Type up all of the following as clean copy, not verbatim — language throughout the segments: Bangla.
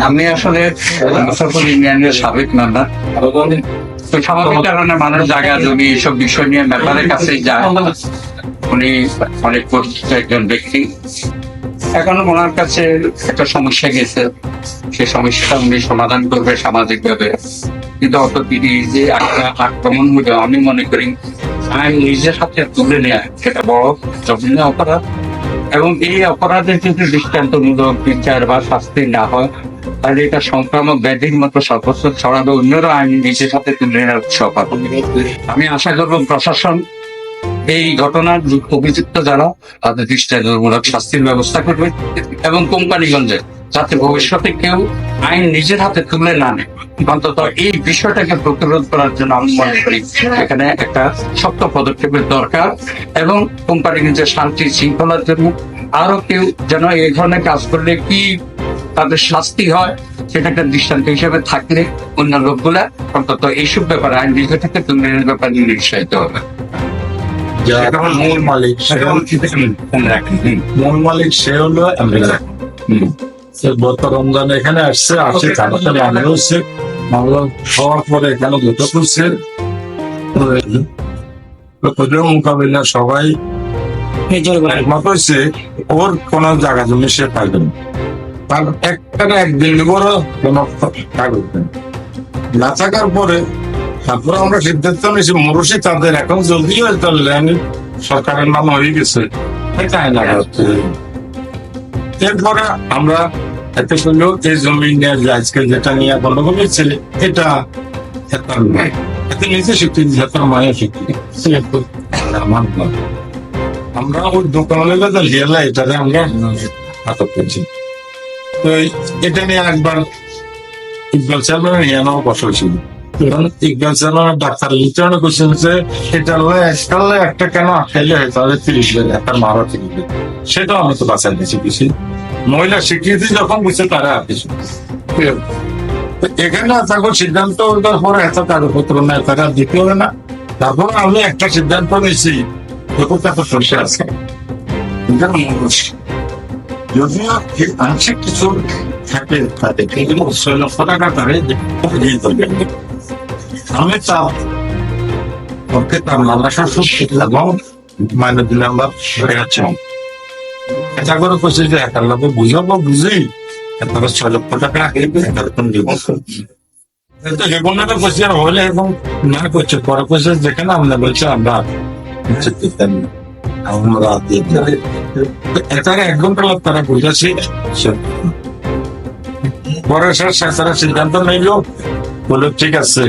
আমি আসলে মুসাফর ইউনিয়নের সাবেক মেম্বার। তো স্বাভাবিক কারণে মানুষ জায়গা জমি এইসব বিষয় নিয়ে মেম্বারের কাছেই যায়। উনি অনেক পরিচিত একজন ব্যক্তি। এখন ওনার কাছে একটা সমস্যা গেছে, সে সমস্যাটা উনি সমাধান করবে সামাজিক ভাবে, কিন্তু অত তিনি যে একটা আক্রমণ হলো আমি মনে করি আইন নিজের হাতে তুলে নেয় সেটা বড় জঘন্য অপরাধ। এবং এই অপরাধের যদি দৃষ্টান্তমূলক বিচার বা শাস্তি না হয় তাহলে এটা সংক্রামক ব্যাধির মতো সর্বোচ্চ ছড়াবে, অন্যরা আইন নিজের সাথে তুলে নেওয়ার উৎসাহ পাবে। আমি আশা করব প্রশাসন এই ঘটনার অভিযুক্ত যারা তাদের দৃষ্টান্তমূলক শাস্তির ব্যবস্থা করবে এবং কোম্পানিগঞ্জে যাতে ভবিষ্যতে কেউ আইন নিজের হাতে তুলে না নেয়। অন্তত এই বিষয়টাকে প্রতিরোধ করার জন্য আমি মনে করি এখানে একটা শক্ত পদক্ষেপের দরকার এবং কোম্পানিগঞ্জের শান্তি শৃঙ্খলার জন্য আরো কেউ যেন এই ধরনের কাজ করলে কি তাদের শাস্তি হয় সেটা একটা দৃষ্টান্ত হিসেবে থাকলে অন্য লোকগুলা অন্তত এইসব ব্যাপারে আইন নিজে থেকে তুলে নেওয়ার ব্যাপারে নিরুৎসাহিত হবে। মূল মালিক সে হলো আমেরিকা। গত রমজান এখানে আসছে তাড়াতাড়ি আনা হচ্ছে, মামলা হওয়ার পরে এখানে দুটো করছে মোকাবিলা সবাই একমত হয়েছে ওর কোন জায়গা জমি সে পাইবে না, তার একদিন বড় কোন কাগজ নেই না থাকার পরে তারপরে আমরা সিদ্ধান্ত নিয়েছি মরুষি তাদের এখন জলদি ল্যান্ড সরকারের নাম হয়ে গেছে। এরপরে আমরা এতে করলেও এই জমি নিয়ে আজকে যেটা নিয়ে গন্ডগোল হয়েছে এটা এতে নিজে স্বীকৃতি তার মায়ের স্বীকৃতি আমরা ওই দোকানে লিয়ালা এটাতে আমরা আটক করছি। তো এটা নিয়ে একবার ইকবাল চেয়ারম্যান নিয়ে আমার বসা হয়েছিল। ইকবাল চেয়ারম্যান ডাক্তার লিটারনে কোশ্চেন যে এটা একটা কেন খাইলে হয় তাহলে 30 বেদ একটা মারা 30 বেদ, সেটাও আমি তো বাঁচাই দিয়েছি কিছু মহিলা স্বীকৃতি যখন বুঝছে তারা কিছু এখানে তখন সিদ্ধান্ত পরে এত কাগজপত্র না তারা দিতে হবে না। তারপর আমি একটা সিদ্ধান্ত নিয়েছি সরষে আছে যদিও আংশিক কিছু থাকে তাদের 6 লক্ষ টাকা তারে আমি তার মামলা এবং মাইনে দিলাম বা এটা করে করছে যে 1 লক্ষ বুঝাবো বুঝি তারপরে 6 লক্ষ টাকা হেবনাটা করছে হলে এবং না করছে পরে করছে যেখানে আমরা বলছে আমরা এটাকে 1 ঘন্টা তারা বুঝাচ্ছি পরে তারা সিদ্ধান্ত নিল বলে ঠিক আছে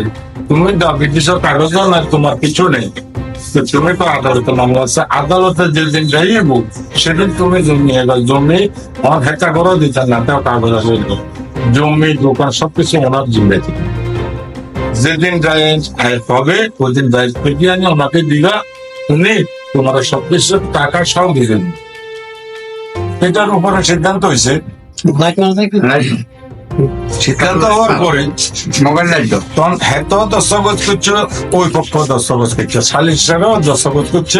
তুমি বিদেশের কাগজ না তোমার কিছু নেই, তুমি তো আদালতে মামলা আছে, আদালতে যেদিন যাইব সেদিন তুমি জমি আমার হেঁচা করে দিতে না তাও কাগজ আছে, জমি দোকান সবকিছু ওনার জিম্মে থেকে যেদিন যাই হবে ওই দিন দায়িত্ব দিয়ে আনি ওনাকে দিলা, উনি তোমার সবকিছু টাকা সব দিলেন। এটার উপরে সিদ্ধান্ত হয়েছে। সিদ্ধান্ত হওয়ার পরে মোবাইল নাই তো তখন হ্যাঁ দস্তখত করছে, ওই পক্ষ দস্তখত করছে, সালিশরাও দস্তখত করছে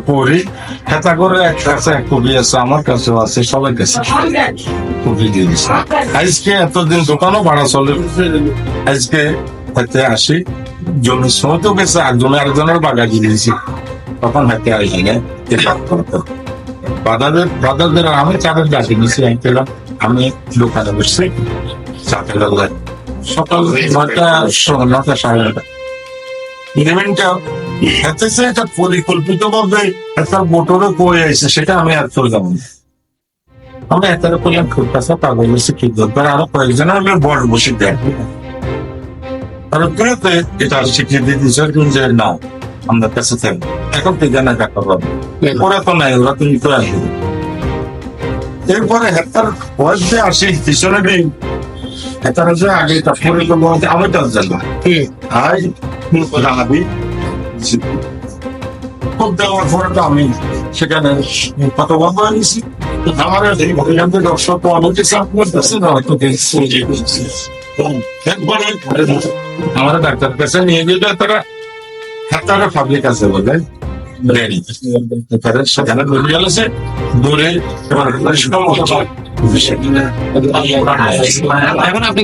করি হেতা করে একটা এক কপি আছে আমার কাছেও আছে সবার কাছে কপি দিয়ে দিচ্ছে। আজকে এতদিন দোকানও ভাড়া চলে, আজকে হাতে আসি জমি সমেতও গেছে একজনে আরেকজনের বাগা দিয়ে দিয়েছি, তখন হাতে আসি বাদাদের আমি চাঁদের ডাকি নিয়েছি পেলাম, আমি দোকানে বসছি চাপে লাগলাম সকাল 9টা 9:30 ইভেন্টটা হাতেছে একটা পরিকল্পিত ভাবে একটা মোটরে বয়ে আছে সেটা আমি আর চললাম না। আমরা এটার করলাম খুব কাছে পাগল হয়েছে কি দরকার আরো কয়েকজনের আমি বড় বসে দেখবো আর এটা স্বীকৃতি দিচ্ছে যে না আমাদের কাছে থাকবে এখন থেকে না দেখা পাবো ওরা তো নাই, ওরা তুমি তো আসবে। এরপরে হেক্টার বয়স দিয়ে আসি পিছনে নেই হেক্টার যে আগে আমি তো জানবো জানাবি খুব দেওয়ার পরে তো আমি সেখানে কত বন্ধ হয়ে গেছি আমার এখান থেকে দর্শক অনেকে চাপ করতেছে না হয়তো আমার ডাক্তার কাছে নিয়ে গেলে তারা হেক্টারের পাবলিক আছে বলে সেখানে দৌড়ে এখন আপনি